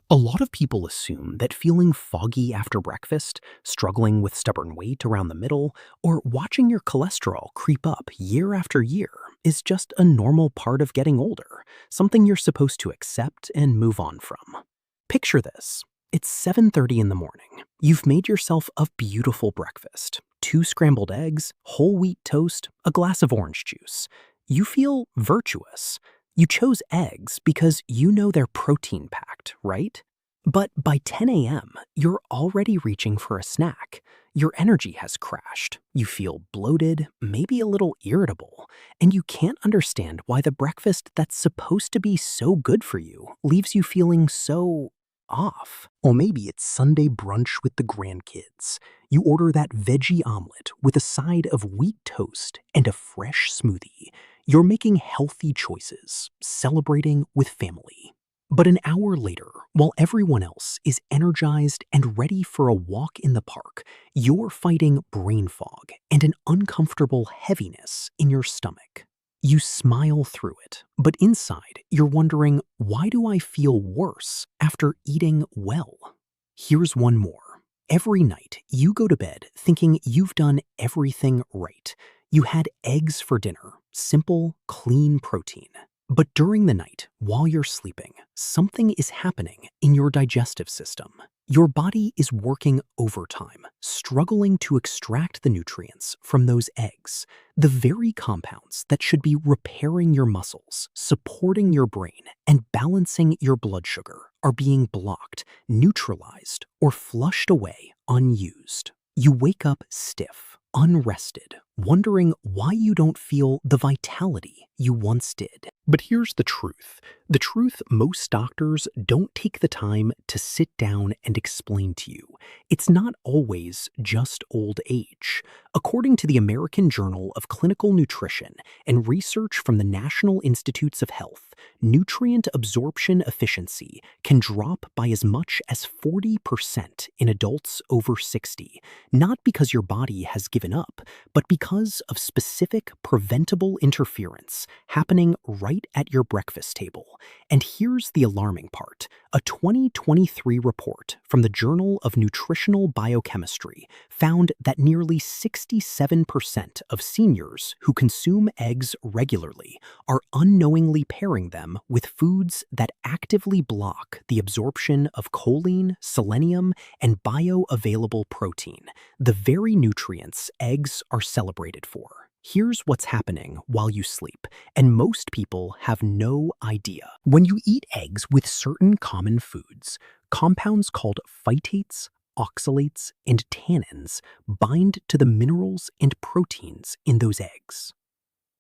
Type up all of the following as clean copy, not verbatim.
A lot of people assume that feeling foggy after breakfast, struggling with stubborn weight around the middle, or watching your cholesterol creep up year after year is just a normal part of getting older, something you're supposed to accept and move on from. Picture this. It's 7:30 in the morning. You've made yourself a beautiful breakfast. 2 scrambled eggs, whole wheat toast, a glass of orange juice. You feel virtuous. You chose eggs because you know they're protein packed, right? But by 10 a.m., you're already reaching for a snack. Your energy has crashed. You feel bloated, maybe a little irritable, and you can't understand why the breakfast that's supposed to be so good for you leaves you feeling so off. Or maybe it's Sunday brunch with the grandkids. You order that veggie omelet with a side of wheat toast and a fresh smoothie. You're making healthy choices, celebrating with family. But an hour later, while everyone else is energized and ready for a walk in the park, you're fighting brain fog and an uncomfortable heaviness in your stomach. You smile through it, but inside you're wondering, why do I feel worse after eating well? Here's one more. Every night you go to bed thinking you've done everything right. You had eggs for dinner, simple, clean protein. But during the night, while you're sleeping, something is happening in your digestive system. Your body is working overtime, struggling to extract the nutrients from those eggs. The very compounds that should be repairing your muscles, supporting your brain, and balancing your blood sugar are being blocked, neutralized, or flushed away unused. You wake up stiff, unrested, wondering why you don't feel the vitality you once did. But here's the truth. The truth most doctors don't take the time to sit down and explain to you. It's not always just old age. According to the American Journal of Clinical Nutrition and research from the National Institutes of Health, nutrient absorption efficiency can drop by as much as 40% in adults over 60, not because your body has given up, but because of specific preventable interference happening right at your breakfast table. And here's the alarming part. A 2023 report from the Journal of Nutritional Biochemistry found that nearly 67% of seniors who consume eggs regularly are unknowingly pairing them with foods that actively block the absorption of choline, selenium, and bioavailable protein, the very nutrients eggs are celebrated for. Here's what's happening while you sleep, and most people have no idea. When you eat eggs with certain common foods, compounds called phytates, oxalates, and tannins bind to the minerals and proteins in those eggs.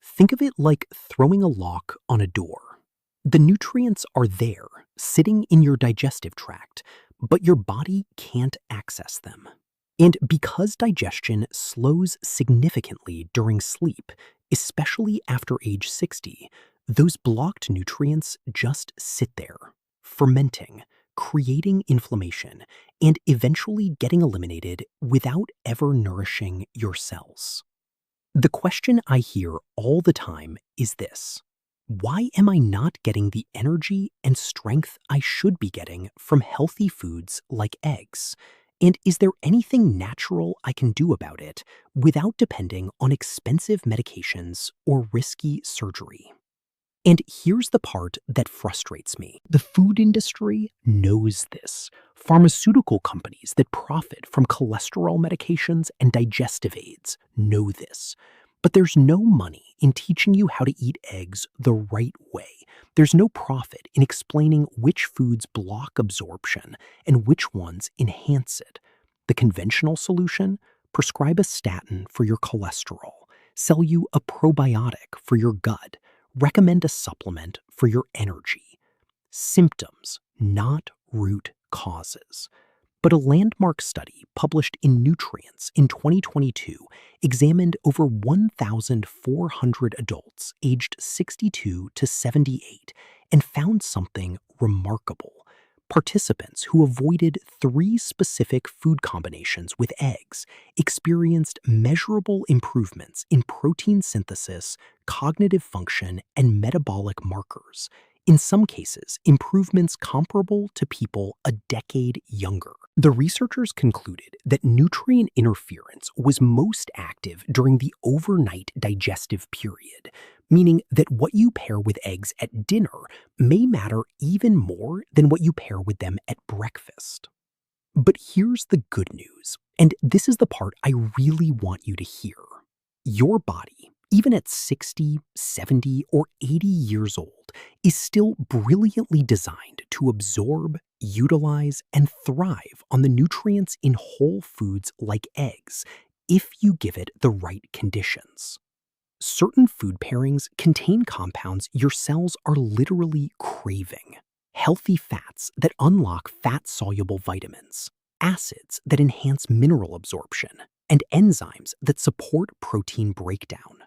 Think of it like throwing a lock on a door. The nutrients are there, sitting in your digestive tract, but your body can't access them. And because digestion slows significantly during sleep, especially after age 60, those blocked nutrients just sit there, fermenting, creating inflammation, and eventually getting eliminated without ever nourishing your cells. The question I hear all the time is this: why am I not getting the energy and strength I should be getting from healthy foods like eggs? And is there anything natural I can do about it without depending on expensive medications or risky surgery? And here's the part that frustrates me. The food industry knows this. Pharmaceutical companies that profit from cholesterol medications and digestive aids know this. But there's no money in teaching you how to eat eggs the right way. There's no profit in explaining which foods block absorption and which ones enhance it. The conventional solution: prescribe a statin for your cholesterol, sell you a probiotic for your gut, recommend a supplement for your energy. Symptoms, not root causes. But a landmark study published in Nutrients in 2022 examined over 1,400 adults aged 62 to 78 and found something remarkable. Participants who avoided 3 specific food combinations with eggs experienced measurable improvements in protein synthesis, cognitive function, and metabolic markers. In some cases, improvements comparable to people a decade younger. The researchers concluded that nutrient interference was most active during the overnight digestive period, meaning that what you pair with eggs at dinner may matter even more than what you pair with them at breakfast. But here's the good news, and this is the part I really want you to hear. Your body, even at 60, 70, or 80 years old, is still brilliantly designed to absorb, utilize, and thrive on the nutrients in whole foods like eggs if you give it the right conditions. Certain food pairings contain compounds your cells are literally craving. Healthy fats that unlock fat-soluble vitamins, acids that enhance mineral absorption, and enzymes that support protein breakdown.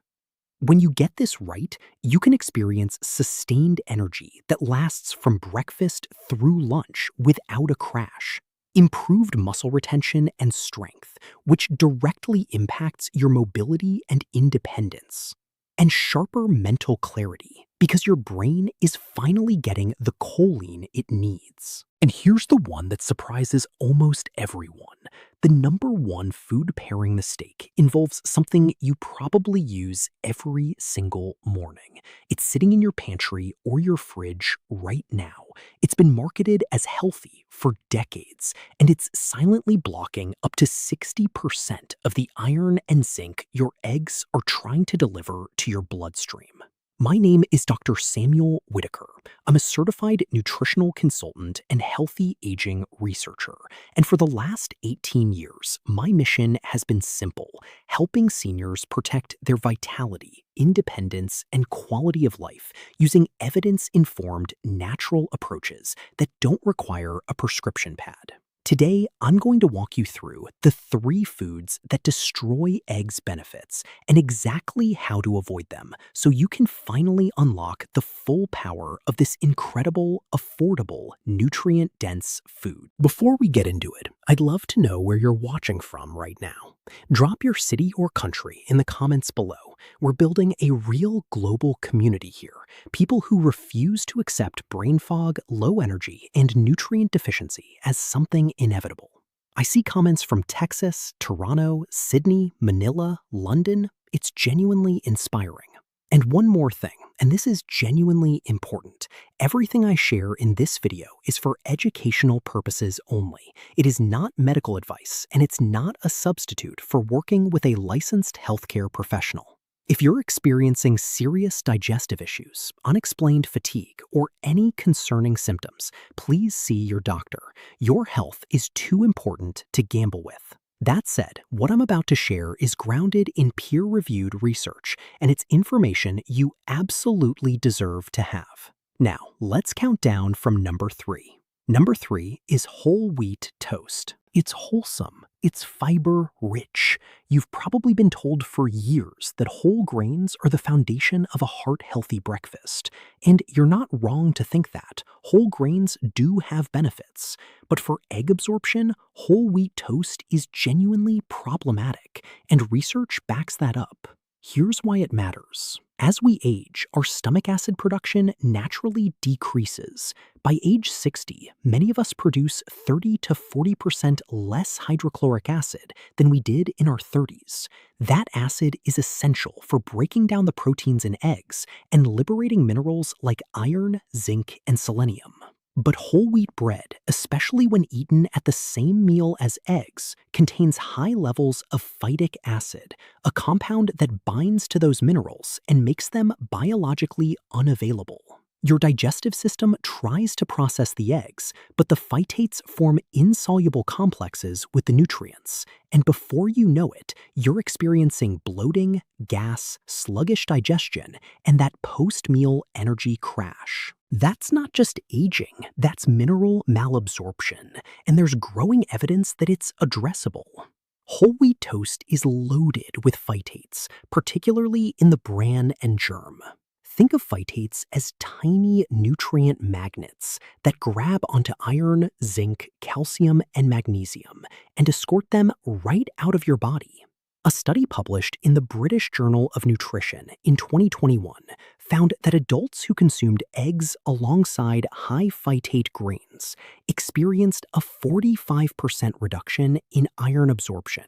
When you get this right, you can experience sustained energy that lasts from breakfast through lunch without a crash, improved muscle retention and strength, which directly impacts your mobility and independence, and sharper mental clarity because your brain is finally getting the choline it needs. And here's the one that surprises almost everyone. The number one food pairing mistake involves something you probably use every single morning. It's sitting in your pantry or your fridge right now. It's been marketed as healthy for decades, and it's silently blocking up to 60% of the iron and zinc your eggs are trying to deliver to your bloodstream. My name is Dr. Samuel Whitaker. I'm a certified nutritional consultant and healthy aging researcher. And for the last 18 years, my mission has been simple: helping seniors protect their vitality, independence, and quality of life using evidence-informed, natural approaches that don't require a prescription pad. Today, I'm going to walk you through the 3 foods that destroy eggs' benefits and exactly how to avoid them so you can finally unlock the full power of this incredible, affordable, nutrient-dense food. Before we get into it, I'd love to know where you're watching from right now. Drop your city or country in the comments below. We're building a real global community here. People who refuse to accept brain fog, low energy, and nutrient deficiency as something inevitable. I see comments from Texas, Toronto, Sydney, Manila, London. It's genuinely inspiring. And one more thing, and this is genuinely important. Everything I share in this video is for educational purposes only. It is not medical advice, and it's not a substitute for working with a licensed healthcare professional. If you're experiencing serious digestive issues, unexplained fatigue, or any concerning symptoms, please see your doctor. Your health is too important to gamble with. That said, what I'm about to share is grounded in peer-reviewed research, and it's information you absolutely deserve to have. Now, let's count down from number 3. Number 3 is whole wheat toast. It's wholesome. It's fiber-rich. You've probably been told for years that whole grains are the foundation of a heart-healthy breakfast. And you're not wrong to think that. Whole grains do have benefits. But for egg absorption, whole wheat toast is genuinely problematic, and research backs that up. Here's why it matters. As we age, our stomach acid production naturally decreases. By age 60, many of us produce 30 to 40% less hydrochloric acid than we did in our 30s. That acid is essential for breaking down the proteins in eggs and liberating minerals like iron, zinc, and selenium. But whole wheat bread, especially when eaten at the same meal as eggs, contains high levels of phytic acid, a compound that binds to those minerals and makes them biologically unavailable. Your digestive system tries to process the eggs, but the phytates form insoluble complexes with the nutrients, and before you know it, you're experiencing bloating, gas, sluggish digestion, and that post-meal energy crash. That's not just aging, that's mineral malabsorption, and there's growing evidence that it's addressable. Whole wheat toast is loaded with phytates, particularly in the bran and germ. Think of phytates as tiny nutrient magnets that grab onto iron, zinc, calcium, and magnesium and escort them right out of your body. A study published in the British Journal of Nutrition in 2021 found that adults who consumed eggs alongside high phytate grains experienced a 45% reduction in iron absorption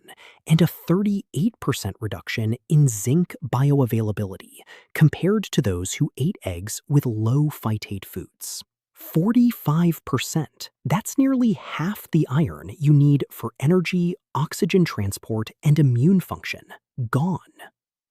and a 38% reduction in zinc bioavailability compared to those who ate eggs with low phytate foods. 45%. That's nearly half the iron you need for energy, oxygen transport, and immune function. Gone.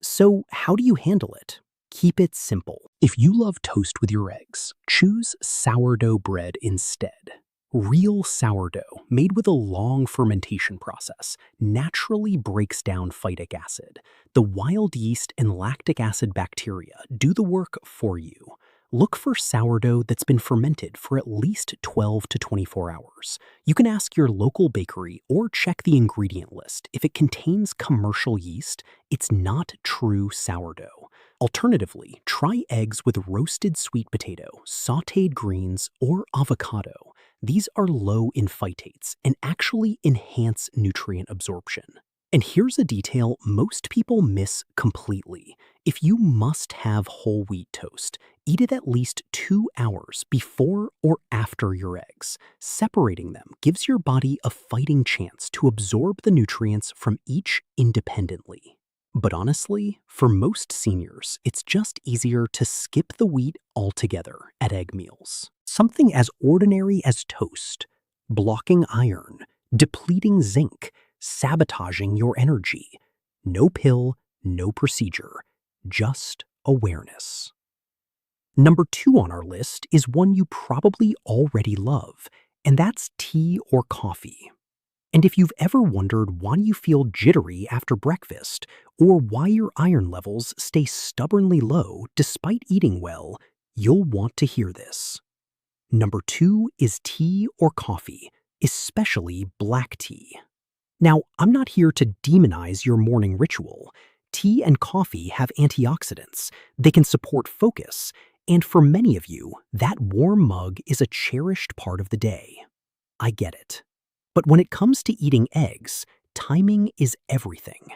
So, how do you handle it? Keep it simple. If you love toast with your eggs, choose sourdough bread instead. Real sourdough, made with a long fermentation process, naturally breaks down phytic acid. The wild yeast and lactic acid bacteria do the work for you. Look for sourdough that's been fermented for at least 12 to 24 hours. You can ask your local bakery or check the ingredient list. If it contains commercial yeast, it's not true sourdough. Alternatively, try eggs with roasted sweet potato, sautéed greens, or avocado. These are low in phytates and actually enhance nutrient absorption. And here's a detail most people miss completely. If you must have whole wheat toast, eat it at least 2 hours before or after your eggs. Separating them gives your body a fighting chance to absorb the nutrients from each independently. But honestly, for most seniors, it's just easier to skip the wheat altogether at egg meals. Something as ordinary as toast, blocking iron, depleting zinc, sabotaging your energy. No pill, no procedure, just awareness. Number 2 on our list is one you probably already love, and that's tea or coffee. And if you've ever wondered why you feel jittery after breakfast, or why your iron levels stay stubbornly low despite eating well, you'll want to hear this. Number 2 is tea or coffee, especially black tea. Now, I'm not here to demonize your morning ritual. Tea and coffee have antioxidants. They can support focus, and for many of you, that warm mug is a cherished part of the day. I get it. But when it comes to eating eggs, timing is everything.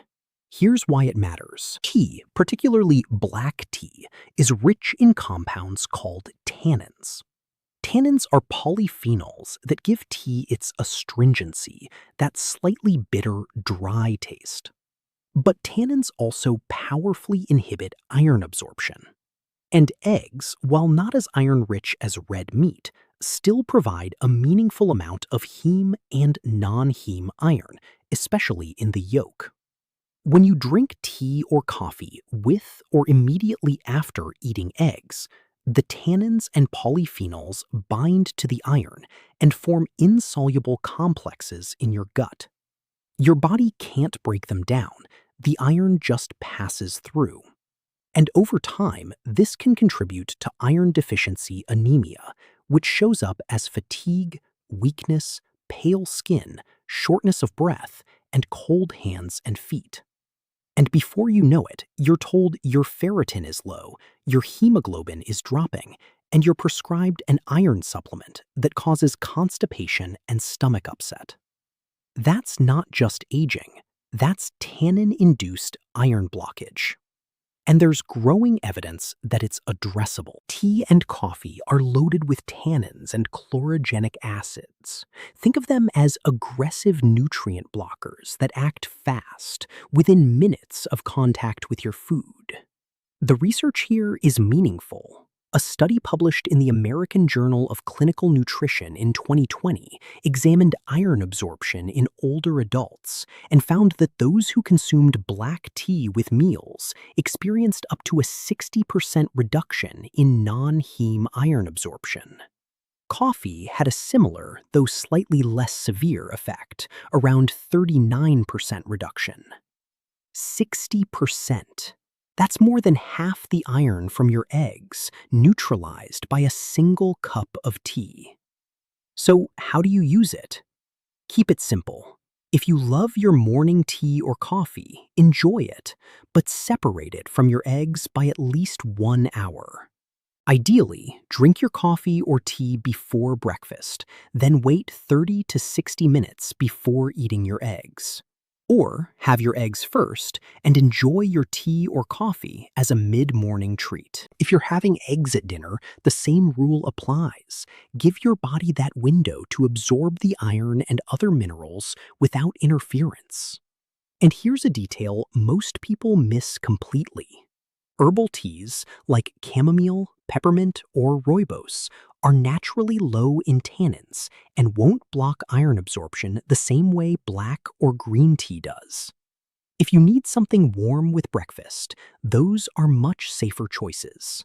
Here's why it matters. Tea, particularly black tea, is rich in compounds called tannins. Tannins are polyphenols that give tea its astringency, that slightly bitter, dry taste. But tannins also powerfully inhibit iron absorption. And eggs, while not as iron-rich as red meat, still provide a meaningful amount of heme and non-heme iron, especially in the yolk. When you drink tea or coffee with or immediately after eating eggs, the tannins and polyphenols bind to the iron and form insoluble complexes in your gut. Your body can't break them down, the iron just passes through. And over time, this can contribute to iron deficiency anemia, which shows up as fatigue, weakness, pale skin, shortness of breath, and cold hands and feet. And before you know it, you're told your ferritin is low, your hemoglobin is dropping, and you're prescribed an iron supplement that causes constipation and stomach upset. That's not just aging, that's tannin-induced iron blockage. And there's growing evidence that it's addressable. Tea and coffee are loaded with tannins and chlorogenic acids. Think of them as aggressive nutrient blockers that act fast, within minutes of contact with your food. The research here is meaningful. A study published in the American Journal of Clinical Nutrition in 2020 examined iron absorption in older adults and found that those who consumed black tea with meals experienced up to a 60% reduction in non-heme iron absorption. Coffee had a similar, though slightly less severe effect, around 39% reduction. 60%. That's more than half the iron from your eggs, neutralized by a single cup of tea. So how do you use it? Keep it simple. If you love your morning tea or coffee, enjoy it, but separate it from your eggs by at least 1 hour. Ideally, drink your coffee or tea before breakfast, then wait 30 to 60 minutes before eating your eggs. Or have your eggs first and enjoy your tea or coffee as a mid-morning treat. If you're having eggs at dinner, the same rule applies. Give your body that window to absorb the iron and other minerals without interference. And here's a detail most people miss completely. Herbal teas like chamomile, peppermint, or rooibos are naturally low in tannins and won't block iron absorption the same way black or green tea does. If you need something warm with breakfast, those are much safer choices.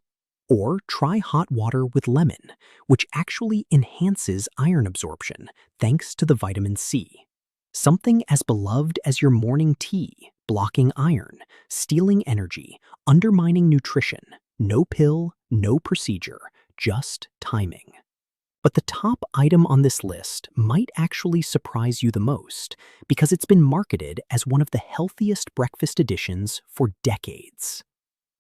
Or try hot water with lemon, which actually enhances iron absorption thanks to the vitamin C. Something as beloved as your morning tea, blocking iron, stealing energy, undermining nutrition. No pill, no procedure, just timing. But the top item on this list might actually surprise you the most because it's been marketed as one of the healthiest breakfast additions for decades.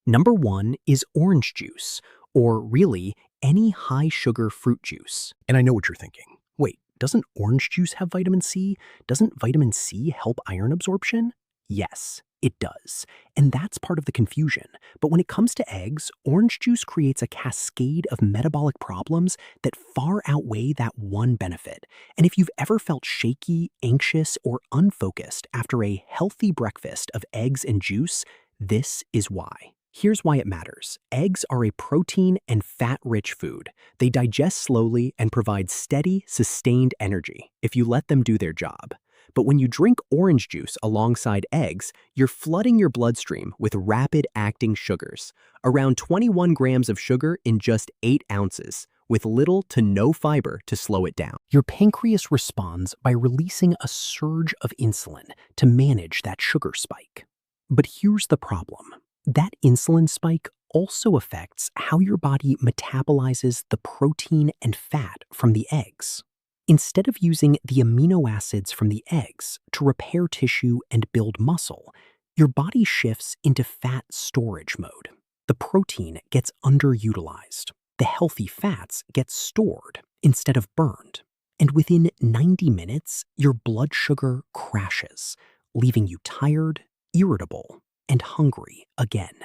Number 1 is orange juice, or really, any high-sugar fruit juice. And I know what you're thinking. Wait, doesn't orange juice have vitamin C? Doesn't vitamin C help iron absorption? Yes, it does. And that's part of the confusion. But when it comes to eggs, orange juice creates a cascade of metabolic problems that far outweigh that one benefit. And if you've ever felt shaky, anxious, or unfocused after a healthy breakfast of eggs and juice, this is why. Here's why it matters. Eggs are a protein and fat-rich food. They digest slowly and provide steady, sustained energy if you let them do their job. But when you drink orange juice alongside eggs, you're flooding your bloodstream with rapid-acting sugars, around 21 grams of sugar in just 8 ounces, with little to no fiber to slow it down. Your pancreas responds by releasing a surge of insulin to manage that sugar spike. But here's the problem. That insulin spike also affects how your body metabolizes the protein and fat from the eggs. Instead of using the amino acids from the eggs to repair tissue and build muscle, your body shifts into fat storage mode. The protein gets underutilized. The healthy fats get stored instead of burned. And within 90 minutes, your blood sugar crashes, leaving you tired, irritable, and hungry again.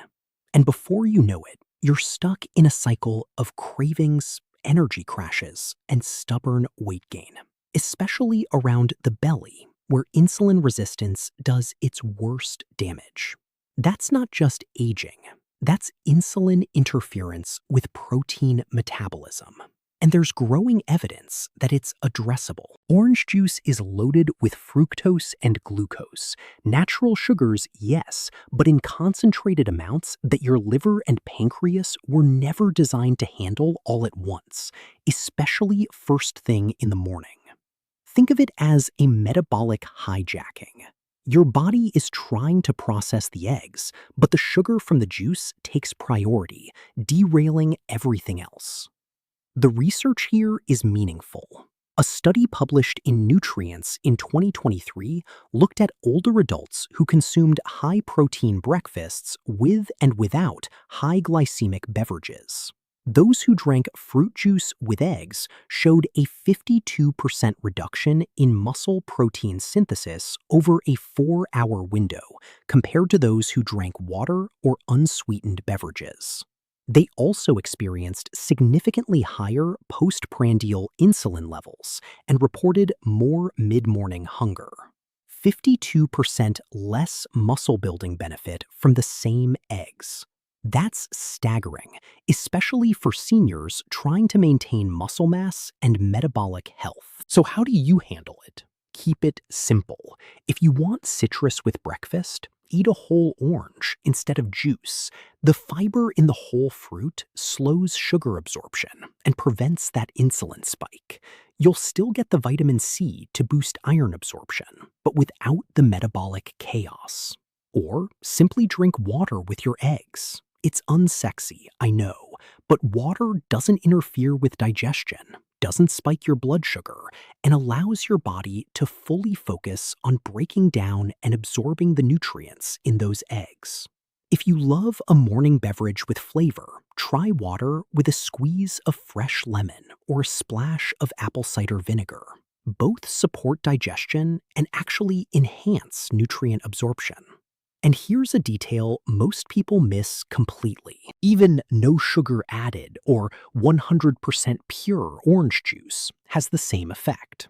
And before you know it, you're stuck in a cycle of cravings, energy crashes, and stubborn weight gain, especially around the belly, where insulin resistance does its worst damage. That's not just aging. That's insulin interference with protein metabolism. And there's growing evidence that it's addressable. Orange juice is loaded with fructose and glucose. Natural sugars, yes, but in concentrated amounts that your liver and pancreas were never designed to handle all at once, especially first thing in the morning. Think of it as a metabolic hijacking. Your body is trying to process the eggs, but the sugar from the juice takes priority, derailing everything else. The research here is meaningful. A study published in Nutrients in 2023 looked at older adults who consumed high-protein breakfasts with and without high glycemic beverages. Those who drank fruit juice with eggs showed a 52% reduction in muscle protein synthesis over a 4-hour window compared to those who drank water or unsweetened beverages. They also experienced significantly higher postprandial insulin levels and reported more mid-morning hunger. 52% less muscle-building benefit from the same eggs. That's staggering, especially for seniors trying to maintain muscle mass and metabolic health. So how do you handle it? Keep it simple. If you want citrus with breakfast, eat a whole orange instead of juice. The fiber in the whole fruit slows sugar absorption and prevents that insulin spike. You'll still get the vitamin C to boost iron absorption, but without the metabolic chaos. Or simply drink water with your eggs. It's unsexy, I know, but water doesn't interfere with digestion, doesn't spike your blood sugar, and allows your body to fully focus on breaking down and absorbing the nutrients in those eggs. If you love a morning beverage with flavor, try water with a squeeze of fresh lemon or a splash of apple cider vinegar. Both support digestion and actually enhance nutrient absorption. And here's a detail most people miss completely. Even no sugar added or 100% pure orange juice has the same effect.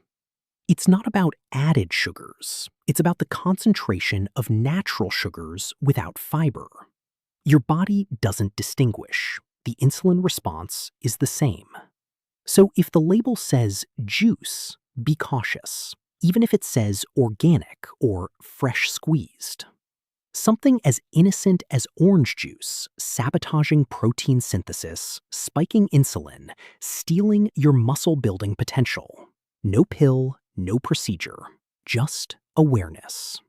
It's not about added sugars, it's about the concentration of natural sugars without fiber. Your body doesn't distinguish. The insulin response is the same. So if the label says juice, be cautious, even if it says organic or fresh squeezed. Something as innocent as orange juice, sabotaging protein synthesis, spiking insulin, stealing your muscle-building potential. No pill, no procedure, just awareness.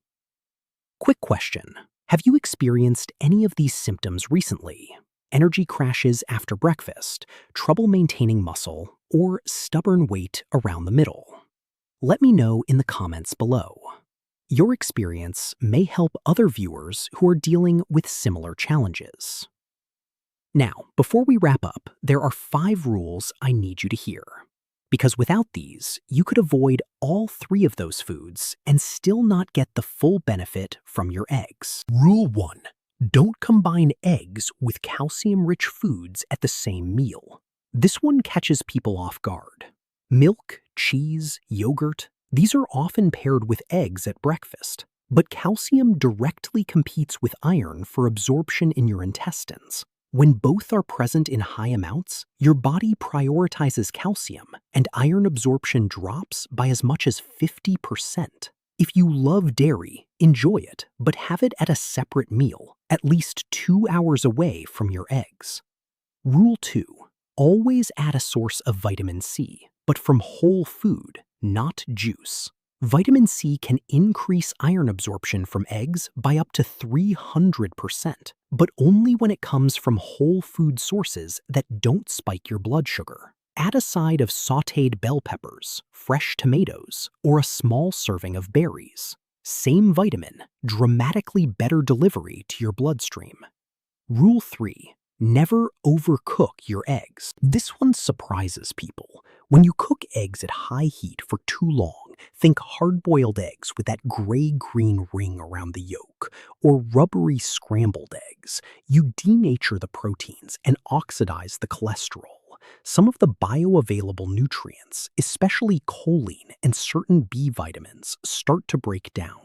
Quick question. Have you experienced any of these symptoms recently? Energy crashes after breakfast, trouble maintaining muscle, or stubborn weight around the middle? Let me know in the comments below. Your experience may help other viewers who are dealing with similar challenges. Now, before we wrap up, there are 5 rules I need you to hear. Because without these, you could avoid all 3 of those foods and still not get the full benefit from your eggs. Rule 1. Don't combine eggs with calcium-rich foods at the same meal. This one catches people off guard. Milk, cheese, yogurt, these are often paired with eggs at breakfast, but calcium directly competes with iron for absorption in your intestines. When both are present in high amounts, your body prioritizes calcium, and iron absorption drops by as much as 50%. If you love dairy, enjoy it, but have it at a separate meal, at least 2 hours away from your eggs. Rule 2. Always add a source of vitamin C, but from whole food, not juice. Vitamin C can increase iron absorption from eggs by up to 300%, but only when it comes from whole food sources that don't spike your blood sugar. Add a side of sautéed bell peppers, fresh tomatoes, or a small serving of berries. Same vitamin, dramatically better delivery to your bloodstream. Rule 3. Never overcook your eggs. This one surprises people. When you cook eggs at high heat for too long, think hard-boiled eggs with that gray-green ring around the yolk, or rubbery scrambled eggs, you denature the proteins and oxidize the cholesterol. Some of the bioavailable nutrients, especially choline and certain B vitamins, start to break down.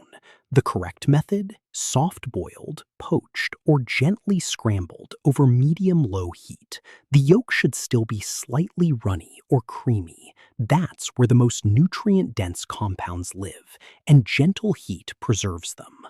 The correct method? Soft-boiled, poached, or gently scrambled over medium-low heat. The yolk should still be slightly runny or creamy. That's where the most nutrient-dense compounds live, and gentle heat preserves them.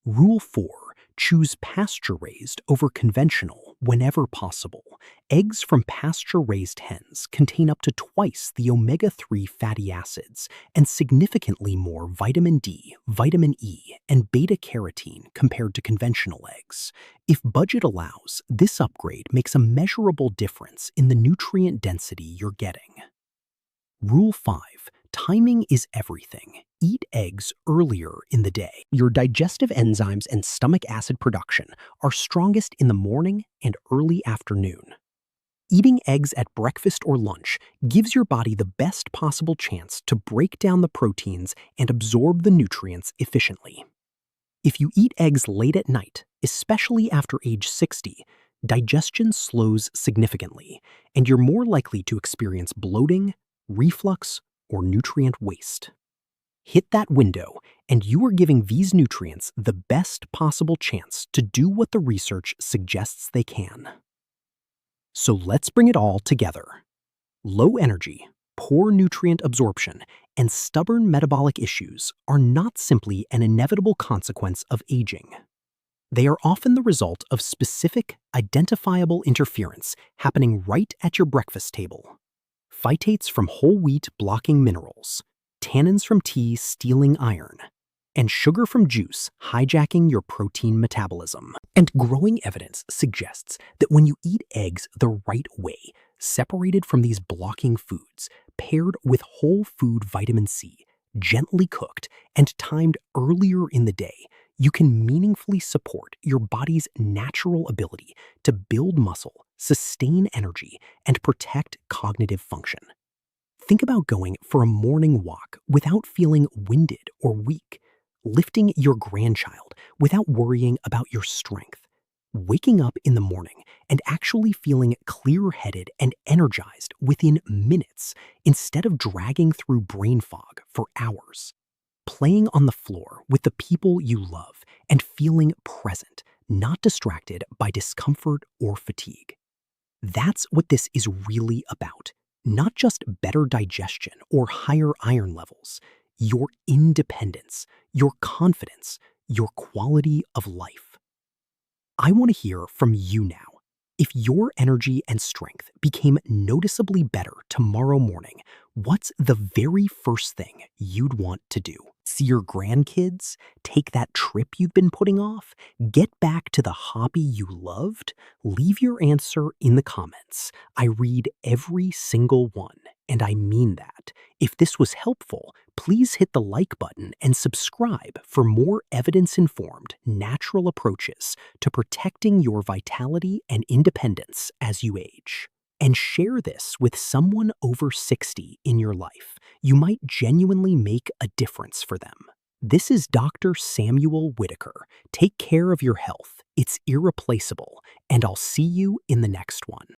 Rule 4. Choose pasture-raised over conventional whenever possible. Eggs from pasture-raised hens contain up to twice the omega-3 fatty acids and significantly more vitamin D, vitamin E, and beta-carotene compared to conventional eggs. If budget allows, this upgrade makes a measurable difference in the nutrient density you're getting. Rule 5. Timing is everything. Eat eggs earlier in the day. Your digestive enzymes and stomach acid production are strongest in the morning and early afternoon. Eating eggs at breakfast or lunch gives your body the best possible chance to break down the proteins and absorb the nutrients efficiently. If you eat eggs late at night, especially after age 60, digestion slows significantly, and you're more likely to experience bloating, reflux, or nutrient waste. Hit that window, and you are giving these nutrients the best possible chance to do what the research suggests they can. So let's bring it all together. Low energy, poor nutrient absorption, and stubborn metabolic issues are not simply an inevitable consequence of aging. They are often the result of specific, identifiable interference happening right at your breakfast table. Phytates from whole wheat blocking minerals, tannins from tea stealing iron, and sugar from juice hijacking your protein metabolism. And growing evidence suggests that when you eat eggs the right way, separated from these blocking foods, paired with whole food vitamin C, gently cooked, and timed earlier in the day, you can meaningfully support your body's natural ability to build muscle, sustain energy, and protect cognitive function. Think about going for a morning walk without feeling winded or weak, lifting your grandchild without worrying about your strength, waking up in the morning and actually feeling clear-headed and energized within minutes instead of dragging through brain fog for hours, playing on the floor with the people you love and feeling present, not distracted by discomfort or fatigue. That's what this is really about. Not just better digestion or higher iron levels, your independence, your confidence, your quality of life. I want to hear from you now. If your energy and strength became noticeably better tomorrow morning, what's the very first thing you'd want to do? See your grandkids? Take that trip you've been putting off? Get back to the hobby you loved? Leave your answer in the comments. I read every single one, and I mean that. If this was helpful, please hit the like button and subscribe for more evidence-informed, natural approaches to protecting your vitality and independence as you age. And share this with someone over 60 in your life. You might genuinely make a difference for them. This is Dr. Samuel Whitaker. Take care of your health. It's irreplaceable, and I'll see you in the next one.